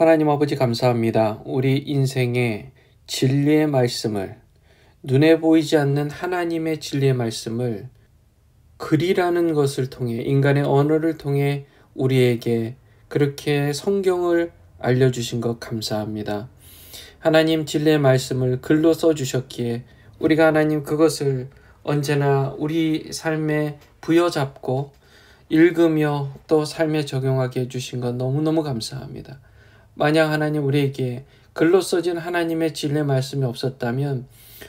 하나님 아버지 감사합니다. 우리 인생의 진리의 말씀을, 눈에 보이지 않는 하나님의 진리의 말씀을 글이라는 것을 통해, 인간의 언어를 통해 우리에게 그렇게 성경을 알려주신 것 감사합니다. 하나님 진리의 말씀을 글로 써주셨기에 우리가 하나님 그것을 언제나 우리 삶에 부여잡고 읽으며 또 삶에 적용하게 해주신 것 너무너무 감사합니다. 만약 하나님 우리에게 글로 써진 하나님의 진리의 말씀이 없었다면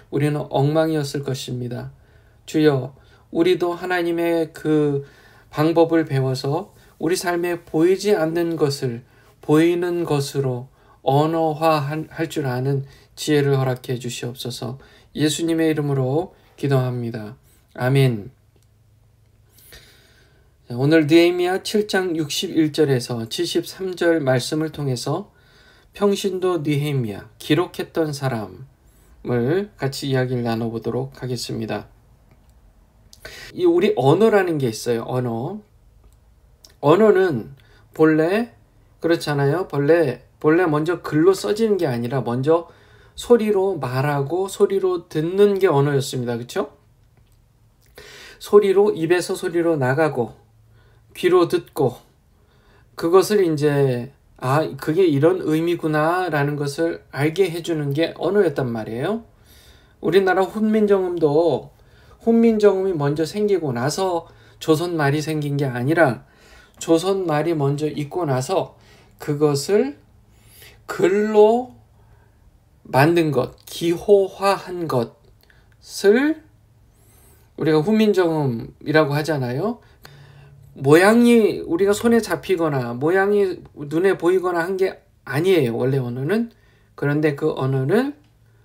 우리는 엉망이었을 것입니다. 주여, 우리도 하나님의 그 방법을 배워서 우리 삶에 보이지 않는 것을 보이는 것으로 언어화할 줄 아는 지혜를 허락해 주시옵소서. 예수님의 이름으로 기도합니다. 아멘. 오늘 느헤미야 7장 61절에서 73절 말씀을 통해서 평신도 느헤미야, 기록했던 사람을 같이 이야기를 나눠보도록 하겠습니다. 우리 언어라는 게 있어요. 언어는 본래 그렇잖아요. 본래 먼저 글로 써지는 게 아니라 먼저 소리로 말하고 소리로 듣는 게 언어였습니다. 그렇죠? 소리로, 입에서 소리로 나가고 귀로 듣고 그것을 이제 그게 이런 의미구나 라는 것을 알게 해주는 게 언어였단 말이에요. 우리나라 훈민정음이 먼저 생기고 나서 조선말이 생긴 게 아니라 조선말이 먼저 있고 나서 그것을 글로 만든 것, 기호화한 것을 우리가 훈민정음이라고 하잖아요. 모양이 우리가 손에 잡히거나 모양이 눈에 보이거나 한 게 아니에요. 원래 언어는. 그런데 그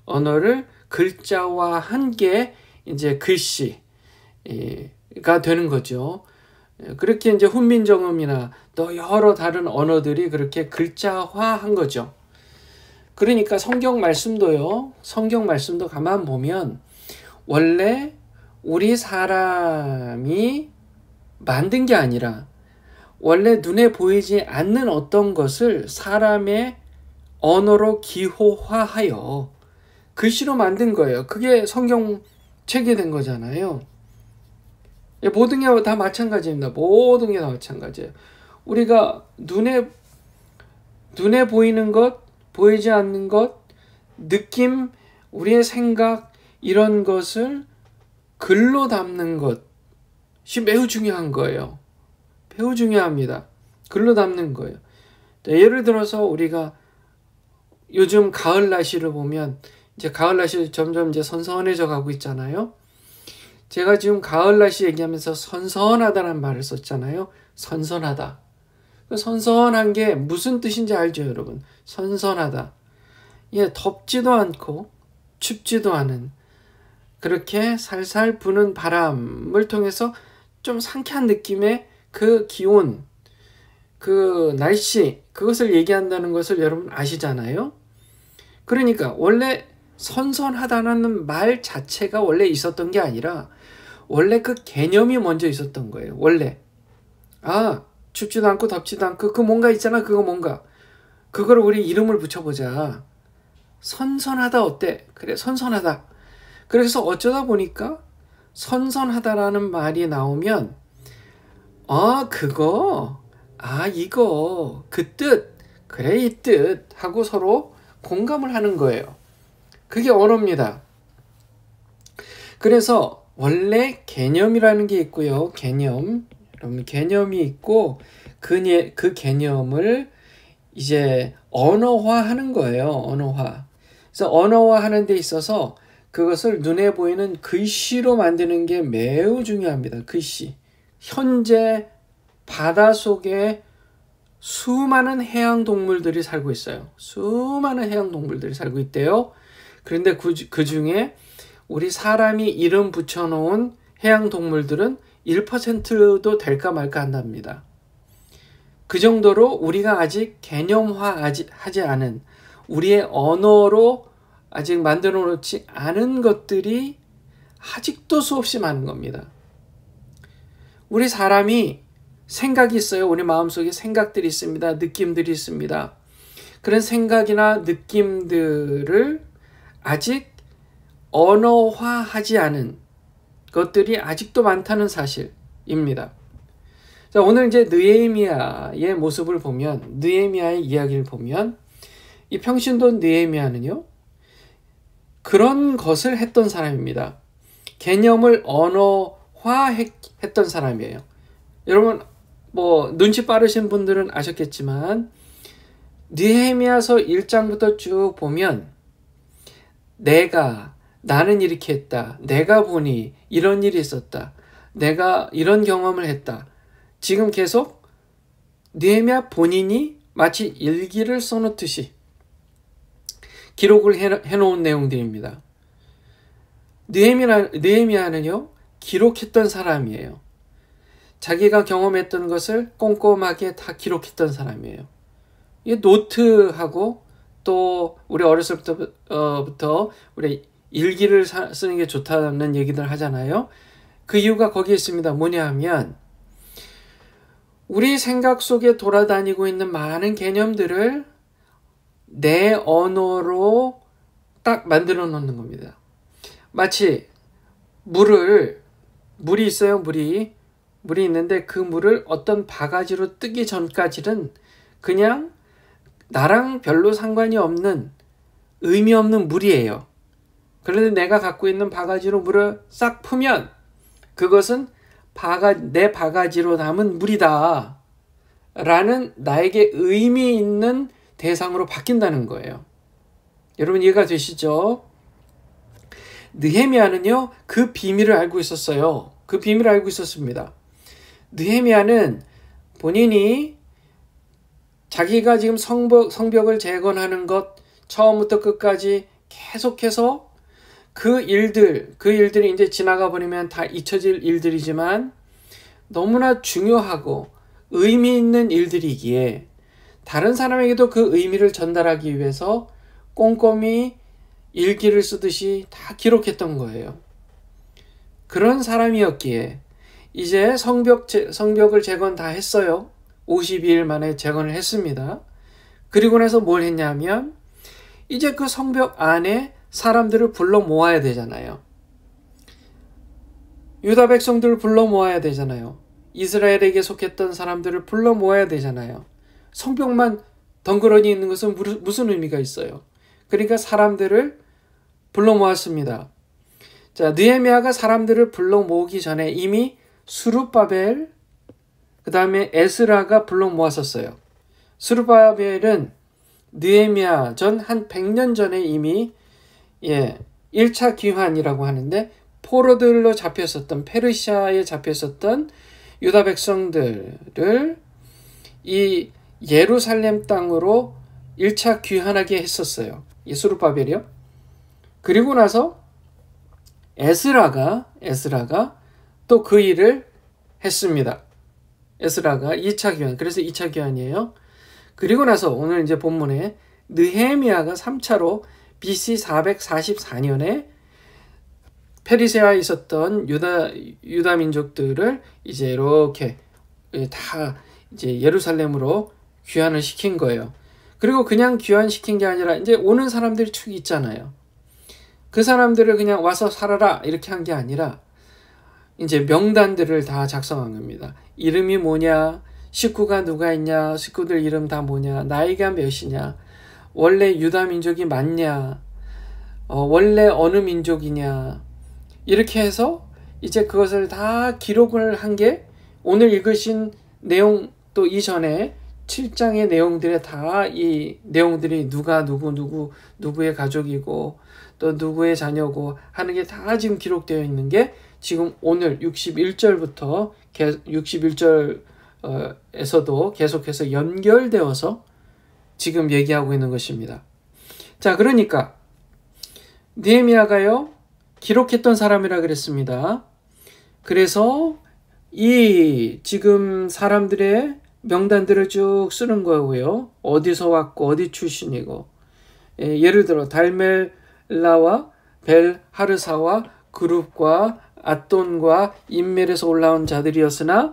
언어를 글자화한 게 이제 글씨가 되는 거죠. 그렇게 이제 훈민정음이나 또 여러 다른 언어들이 그렇게 글자화한 거죠. 그러니까 성경 말씀도 가만 보면 원래 우리 사람이 만든 게 아니라 원래 눈에 보이지 않는 어떤 것을 사람의 언어로 기호화하여 글씨로 만든 거예요. 그게 성경책이 된 거잖아요. 모든 게 다 마찬가지입니다. 모든 게 다 마찬가지예요. 우리가 눈에 보이는 것, 보이지 않는 것, 느낌, 우리의 생각 이런 것을 글로 담는 것이 매우 중요한 거예요. 매우 중요합니다. 글로 담는 거예요. 예를 들어서 우리가 요즘 가을 날씨를 보면 이제 가을 날씨 점점 이제 선선해져 가고 있잖아요. 제가 지금 가을 날씨 얘기하면서 선선하다는 말을 썼잖아요. 선선하다. 그 선선한 게 무슨 뜻인지 알죠, 여러분? 선선하다. 덥지도 않고 춥지도 않은 그렇게 살살 부는 바람을 통해서 좀 상쾌한 느낌의 그 기온, 그 날씨, 그것을 얘기한다는 것을 여러분 아시잖아요? 그러니까 원래 선선하다는 말 자체가 원래 있었던 게 아니라 원래 그 개념이 먼저 있었던 거예요. 원래. 춥지도 않고 덥지도 않고 그 뭔가 있잖아. 그거 뭔가. 그걸 우리 이름을 붙여보자. 선선하다 어때? 그래, 선선하다. 그래서 어쩌다 보니까 선선하다라는 말이 나오면 그거, 이거, 그 뜻, 그래 이 뜻 하고 서로 공감을 하는 거예요. 그게 언어입니다. 그래서 원래 개념이라는 게 있고요. 여러분 개념이 있고 그 개념을 이제 언어화하는 거예요. 언어화. 그래서 언어화하는 데 있어서 그것을 눈에 보이는 글씨로 만드는 게 매우 중요합니다. 글씨. 현재 바닷속에 수많은 해양동물들이 살고 있어요. 수많은 해양동물들이 살고 있대요. 그런데 그 중에 우리 사람이 이름 붙여놓은 해양동물들은 1%도 될까 말까 한답니다. 그 정도로 우리가 아직 개념화하지 않은 우리의 언어로 아직 만들어 놓지 않은 것들이 아직도 수없이 많은 겁니다. 우리 사람이 생각이 있어요. 우리 마음속에 생각들이 있습니다. 느낌들이 있습니다. 그런 생각이나 느낌들을 아직 언어화하지 않은 것들이 아직도 많다는 사실입니다. 자, 오늘 이제 느헤미야의 모습을 보면, 느헤미야의 이야기를 보면, 이 평신도 느헤미야는요, 그런 것을 했던 사람입니다. 개념을 언어화했던 사람이에요. 여러분, 눈치 빠르신 분들은 아셨겠지만, 느헤미야서 1장부터 쭉 보면, 나는 이렇게 했다. 내가 보니 이런 일이 있었다. 내가 이런 경험을 했다. 지금 계속 느헤미야 본인이 마치 일기를 써놓듯이 기록을 해놓은 내용들입니다. 느헤미야는요, 기록했던 사람이에요. 자기가 경험했던 것을 꼼꼼하게 다 기록했던 사람이에요. 이 노트하고 또 우리 어렸을 때부터 우리 일기를 쓰는 게 좋다는 얘기들 하잖아요. 그 이유가 거기에 있습니다. 뭐냐 하면 우리 생각 속에 돌아다니고 있는 많은 개념들을 내 언어로 딱 만들어 놓는 겁니다. 마치 물이 있어요. 물이 있는데 그 물을 어떤 바가지로 뜨기 전까지는 그냥 나랑 별로 상관이 없는 의미 없는 물이에요. 그런데 내가 갖고 있는 바가지로 물을 싹 풀면 그것은 내 바가지로 남은 물이다 라는 나에게 의미 있는 대상으로 바뀐다는 거예요. 여러분 이해가 되시죠? 느헤미야는요, 그 비밀을 알고 있었어요. 그 비밀을 알고 있었습니다. 느헤미야는 본인이 자기가 지금 성벽을 재건하는 것 처음부터 끝까지 계속해서 그 일들이 이제 지나가 버리면 다 잊혀질 일들이지만 너무나 중요하고 의미 있는 일들이기에 다른 사람에게도 그 의미를 전달하기 위해서 꼼꼼히 일기를 쓰듯이 다 기록했던 거예요. 그런 사람이었기에 이제 성벽을 재건 다 했어요. 52일 만에 재건을 했습니다. 그리고 나서 뭘 했냐면 이제 그 성벽 안에 사람들을 불러 모아야 되잖아요. 유다 백성들을 불러 모아야 되잖아요. 이스라엘에게 속했던 사람들을 불러 모아야 되잖아요. 성벽만 덩그러니 있는 것은 무슨 의미가 있어요? 그러니까 사람들을 불러 모았습니다. 자, 느헤미야가 사람들을 불러 모으기 전에 이미 스룹바벨, 그 다음에 에스라가 불러 모았었어요. 스룹바벨은 느헤미야 전 한 100년 전에 이미 1차 기환이라고 하는데 포로들로 잡혔었던 페르시아에 잡혔었던 유다 백성들을 이 예루살렘 땅으로 1차 귀환하게 했었어요. 이 스룹바벨이요. 그리고 나서 에스라가 또 그 일을 했습니다. 에스라가 2차 귀환. 그래서 2차 귀환이에요. 그리고 나서 오늘 이제 본문에 느헤미야가 3차로 BC 444년에 페르시아에 있었던 유다 민족들을 이제 이렇게 다 이제 예루살렘으로 귀환을 시킨 거예요. 그리고 그냥 귀환시킨 게 아니라 이제 오는 사람들이 쭉 있잖아요. 그 사람들을 그냥 와서 살아라 이렇게 한 게 아니라 이제 명단들을 다 작성한 겁니다. 이름이 뭐냐, 식구가 누가 있냐, 식구들 이름 다 뭐냐, 나이가 몇이냐, 원래 유다 민족이 맞냐, 원래 어느 민족이냐, 이렇게 해서 이제 그것을 다 기록을 한 게 오늘 읽으신 내용 또 이전에 7장의 내용들에 다 이 내용들이 누가 누구의 가족이고 또 누구의 자녀고 하는 게 다 지금 기록되어 있는 게 지금 오늘 61절부터 61절에서도 계속해서 연결되어서 지금 얘기하고 있는 것입니다. 자, 그러니까 느헤미야가요 기록했던 사람이라 그랬습니다. 그래서 이 지금 사람들의 명단들을 쭉 쓰는 거고요. 어디서 왔고 어디 출신이고, 예를 들어 달멜라와 벨하르사와 그룹과 앗돈과 인멜에서 올라온 자들이었으나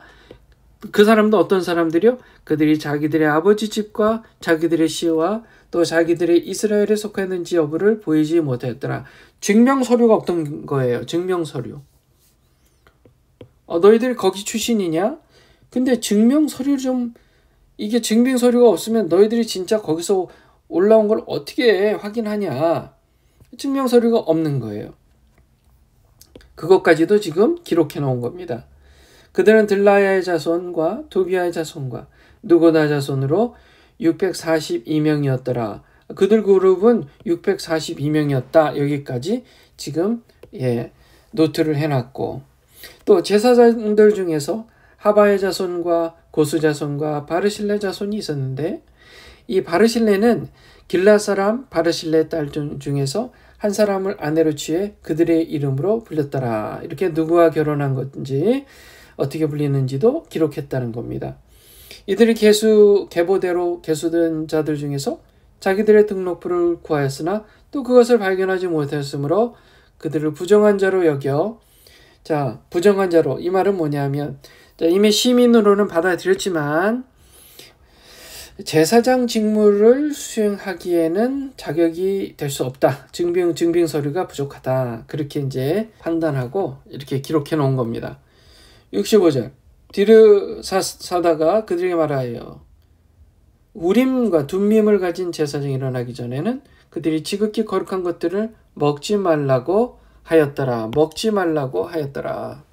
그 사람도 어떤 사람들이요? 그들이 자기들의 아버지 집과 자기들의 시와 또 자기들의 이스라엘에 속했는지 여부를 보이지 못했더라. 증명서류가 없던 거예요. 증명서류. 너희들 거기 출신이냐? 근데 증명서류 좀, 이게 증명서류가 없으면 너희들이 진짜 거기서 올라온 걸 어떻게 확인하냐? 증명서류가 없는 거예요. 그것까지도 지금 기록해 놓은 겁니다. 그들은 들라야의 자손과 도비아의 자손과 누고다 자손으로 642명이었더라. 그들 그룹은 642명이었다. 여기까지 지금 노트를 해놨고, 또 제사장들 중에서 하바의 자손과 고수 자손과 바르실레 자손이 있었는데, 이 바르실레는 길라 사람 바르실레 딸 중에서 한 사람을 아내로 취해 그들의 이름으로 불렸더라. 이렇게 누구와 결혼한 건지 어떻게 불리는지도 기록했다는 겁니다. 이들이 계보대로 계수된 자들 중에서 자기들의 등록부를 구하였으나 또 그것을 발견하지 못했으므로 그들을 부정한 자로 여겨. 자, 부정한 자로, 이 말은 뭐냐면, 이미 시민으로는 받아들였지만 제사장 직무를 수행하기에는 자격이 될 수 없다. 증빙 서류가 부족하다. 그렇게 이제 판단하고 이렇게 기록해 놓은 겁니다. 65절. 디르 사다가 그들에게 말하여 우림과 둠밈을 가진 제사장이 일어나기 전에는 그들이 지극히 거룩한 것들을 먹지 말라고 하였더라. 먹지 말라고 하였더라.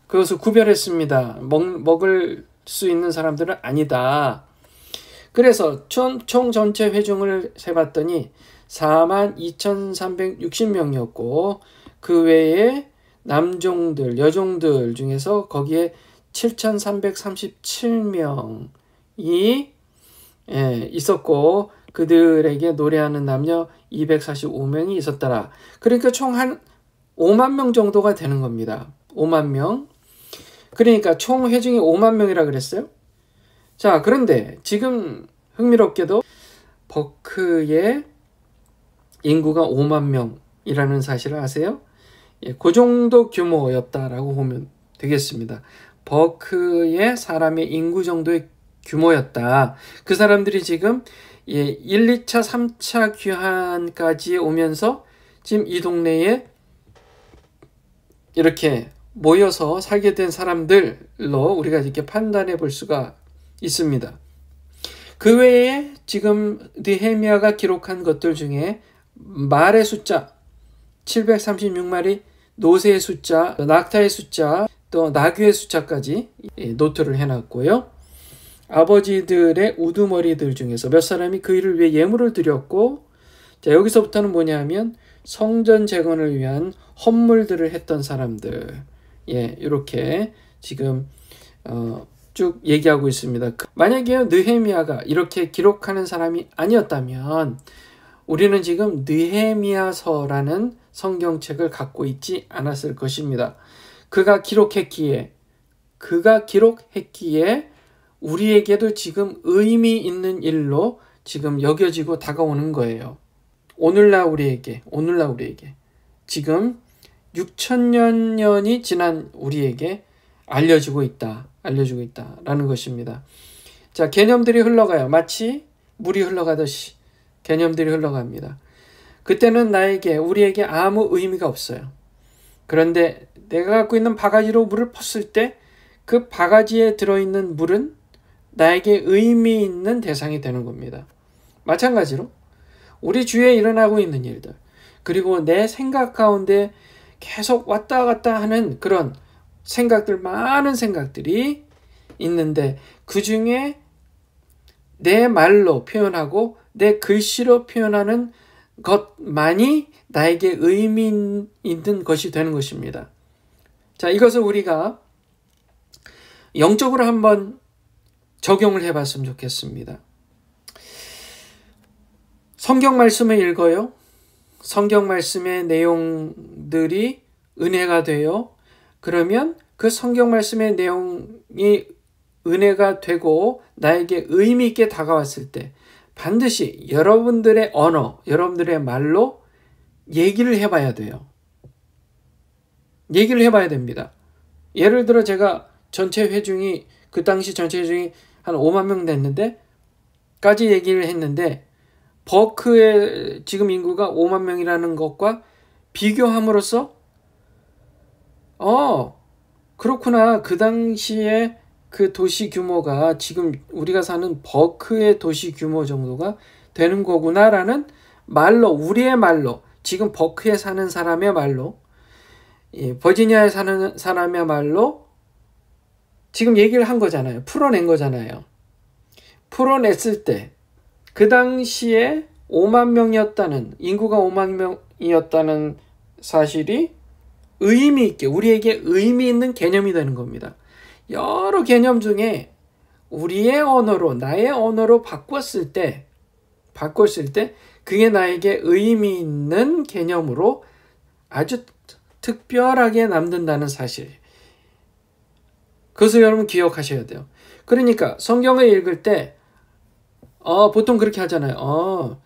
그것을 구별했습니다. 먹을 수 있는 사람들은 아니다. 그래서 총 전체 회중을 세봤더니 42,360명이었고 그 외에 남종들, 여종들 중에서 거기에 7,337명이 있었고 그들에게 노래하는 남녀 245명이 있었더라. 그러니까 총 한 5만 명 정도가 되는 겁니다. 5만 명. 그러니까 총 회중이 5만 명이라 그랬어요. 자, 그런데 지금 흥미롭게도 버크의 인구가 5만 명이라는 사실을 아세요? 그 정도 규모였다라고 보면 되겠습니다. 버크의 사람의 인구 정도의 규모였다. 그 사람들이 지금 1, 2차, 3차 귀환까지 오면서 지금 이 동네에 이렇게 모여서 살게 된 사람들로 우리가 이렇게 판단해 볼 수가 있습니다. 그 외에 지금 느헤미야가 기록한 것들 중에 말의 숫자 736마리, 노새의 숫자, 낙타의 숫자, 또 나귀의 숫자까지 노트를 해놨고요. 아버지들의 우두머리들 중에서 몇 사람이 그 일을 위해 예물을 드렸고, 자, 여기서부터는 뭐냐면 성전 재건을 위한 헌물들을 했던 사람들, 이렇게 지금 쭉 얘기하고 있습니다. 만약에 느헤미야가 이렇게 기록하는 사람이 아니었다면 우리는 지금 느헤미야서라는 성경책을 갖고 있지 않았을 것입니다. 그가 기록했기에 우리에게도 지금 의미 있는 일로 지금 여겨지고 다가오는 거예요. 오늘날 우리에게 지금 6,000년이 지난 우리에게 알려지고 있다라는 것입니다. 자, 개념들이 흘러가요. 마치 물이 흘러가듯이 개념들이 흘러갑니다. 그때는 우리에게 아무 의미가 없어요. 그런데 내가 갖고 있는 바가지로 물을 펐을 때 그 바가지에 들어있는 물은 나에게 의미 있는 대상이 되는 겁니다. 마찬가지로 우리 주위에 일어나고 있는 일들, 그리고 내 생각 가운데 계속 왔다 갔다 하는 그런 많은 생각들이 있는데 그 중에 내 말로 표현하고 내 글씨로 표현하는 것만이 나에게 의미 있는 것이 되는 것입니다. 자, 이것을 우리가 영적으로 한번 적용을 해봤으면 좋겠습니다. 성경 말씀을 읽어요. 성경 말씀의 내용들이 은혜가 돼요. 그러면 그 성경 말씀의 내용이 은혜가 되고 나에게 의미 있게 다가왔을 때 반드시 여러분들의 언어, 여러분들의 말로 얘기를 해봐야 돼요. 얘기를 해봐야 됩니다. 예를 들어 제가 전체 회중이 그 당시 전체 회중이 한 5만 명 됐는데 까지 얘기를 했는데 버크의 지금 인구가 5만 명이라는 것과 비교함으로써 그렇구나. 그 당시에 그 도시 규모가 지금 우리가 사는 버크의 도시 규모 정도가 되는 거구나라는 말로, 우리의 말로, 지금 버크에 사는 사람의 말로, 버지니아에 사는 사람의 말로 지금 얘기를 한 거잖아요. 풀어낸 거잖아요. 풀어냈을 때 그 당시에 5만 명이었다는, 인구가 5만 명이었다는 사실이 의미 있게, 우리에게 의미 있는 개념이 되는 겁니다. 여러 개념 중에 우리의 언어로, 나의 언어로 바꿨을 때 그게 나에게 의미 있는 개념으로 아주 특별하게 남는다는 사실. 그것을 여러분 기억하셔야 돼요. 그러니까 성경을 읽을 때 보통 그렇게 하잖아요.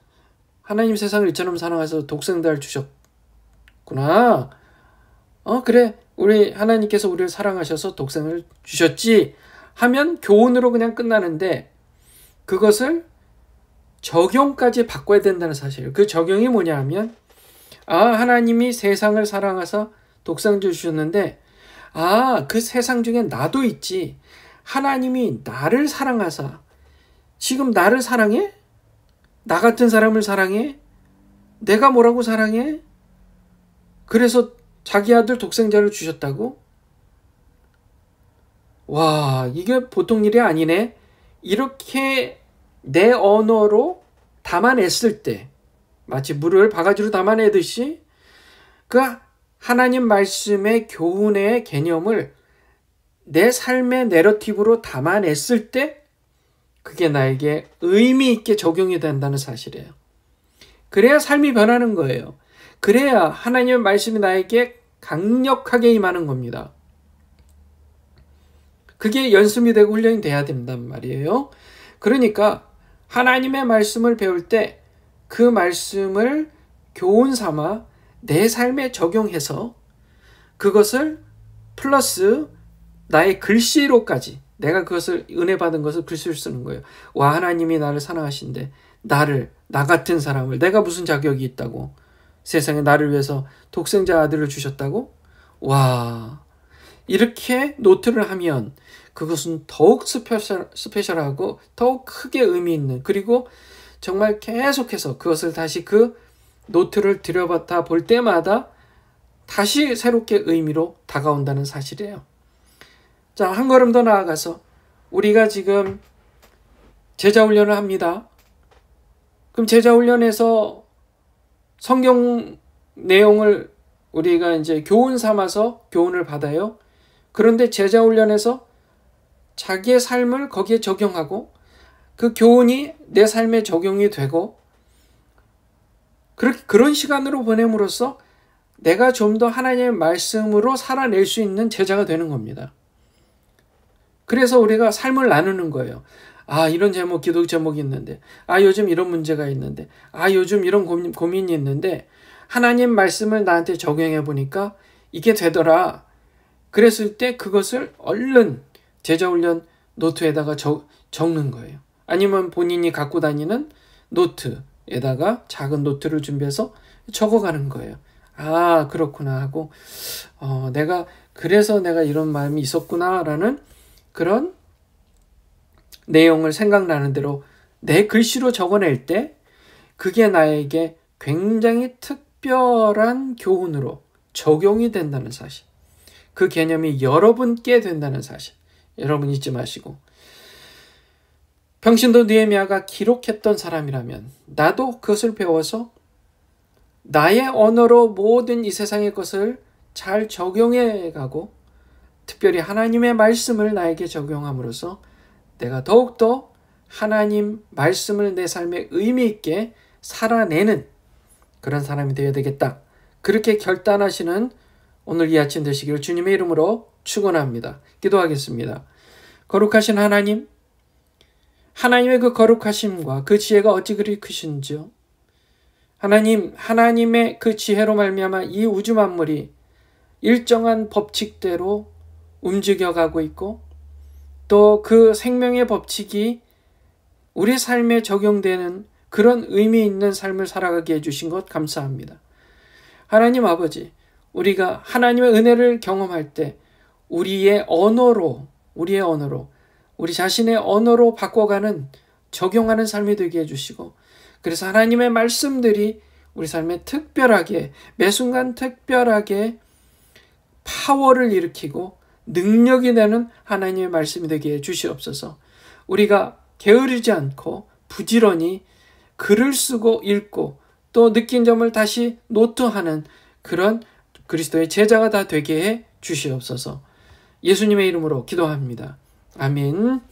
하나님 세상을 이처럼 사랑하셔서 독생자를 주셨구나. 그래. 우리 하나님께서 우리를 사랑하셔서 독생을 주셨지 하면 교훈으로 그냥 끝나는데 그것을 적용까지 바꿔야 된다는 사실이에요. 그 적용이 뭐냐 하면 하나님이 세상을 사랑하사 독생자를 주셨는데 그 세상 중에 나도 있지. 하나님이 나를 사랑하사 지금 나를 사랑해? 나 같은 사람을 사랑해? 내가 뭐라고 사랑해? 그래서 자기 아들 독생자를 주셨다고? 와, 이게 보통 일이 아니네. 이렇게 내 언어로 담아냈을 때 마치 물을 바가지로 담아내듯이 그 하나님 말씀의 교훈의 개념을 내 삶의 내러티브로 담아냈을 때 그게 나에게 의미 있게 적용이 된다는 사실이에요. 그래야 삶이 변하는 거예요. 그래야 하나님의 말씀이 나에게 강력하게 임하는 겁니다. 그게 연습이 되고 훈련이 돼야 된단 말이에요. 그러니까 하나님의 말씀을 배울 때 그 말씀을 교훈 삼아 내 삶에 적용해서 그것을 플러스 나의 글씨로까지 내가 그것을 은혜 받은 것을 글씨로 쓰는 거예요. 와, 하나님이 나를 사랑하신데 나 같은 사람을 내가 무슨 자격이 있다고 세상에 나를 위해서 독생자 아들을 주셨다고? 와, 이렇게 노트를 하면 그것은 더욱 스페셜하고 더욱 크게 의미 있는, 그리고 정말 계속해서 그것을 다시 그 노트를 들여받아 볼 때마다 다시 새롭게 의미로 다가온다는 사실이에요. 자, 한 걸음 더 나아가서 우리가 지금 제자훈련을 합니다. 그럼 제자훈련에서 성경 내용을 우리가 이제 교훈 삼아서 교훈을 받아요. 그런데 제자훈련에서 자기의 삶을 거기에 적용하고 그 교훈이 내 삶에 적용이 되고 그런 시간으로 보냄으로써 내가 좀 더 하나님의 말씀으로 살아낼 수 있는 제자가 되는 겁니다. 그래서 우리가 삶을 나누는 거예요. 이런 제목, 기도 제목이 있는데, 요즘 이런 문제가 있는데, 요즘 이런 고민이 있는데 하나님 말씀을 나한테 적용해 보니까 이게 되더라. 그랬을 때 그것을 얼른 제자훈련 노트에다가 적는 거예요. 아니면 본인이 갖고 다니는 노트에다가 작은 노트를 준비해서 적어가는 거예요. 그렇구나 하고 그래서 내가 이런 마음이 있었구나라는 그런 내용을 생각나는 대로 내 글씨로 적어낼 때 그게 나에게 굉장히 특별한 교훈으로 적용이 된다는 사실, 그 개념이 여러분께 된다는 사실 여러분 잊지 마시고, 평신도 느헤미야가 기록했던 사람이라면 나도 그것을 배워서 나의 언어로 모든 이 세상의 것을 잘 적용해 가고 특별히 하나님의 말씀을 나에게 적용함으로써 내가 더욱더 하나님 말씀을 내 삶에 의미 있게 살아내는 그런 사람이 되어야 되겠다. 그렇게 결단하시는 오늘 이 아침 되시기를 주님의 이름으로 축원합니다. 기도하겠습니다. 거룩하신 하나님, 하나님의 그 거룩하심과 그 지혜가 어찌 그리 크신지요. 하나님, 하나님의 그 지혜로 말미암아 이 우주 만물이 일정한 법칙대로 움직여가고 있고 또 그 생명의 법칙이 우리 삶에 적용되는 그런 의미 있는 삶을 살아가게 해주신 것 감사합니다. 하나님 아버지, 우리가 하나님의 은혜를 경험할 때 우리의 언어로 우리 자신의 언어로 바꿔가는 적용하는 삶이 되게 해주시고, 그래서 하나님의 말씀들이 우리 삶에 특별하게 매 순간 특별하게 파워를 일으키고 능력이 되는 하나님의 말씀이 되게 해주시옵소서. 우리가 게으르지 않고 부지런히 글을 쓰고 읽고 또 느낀 점을 다시 노트하는 그런 그리스도의 제자가 다 되게 해 주시옵소서. 예수님의 이름으로 기도합니다. 아멘.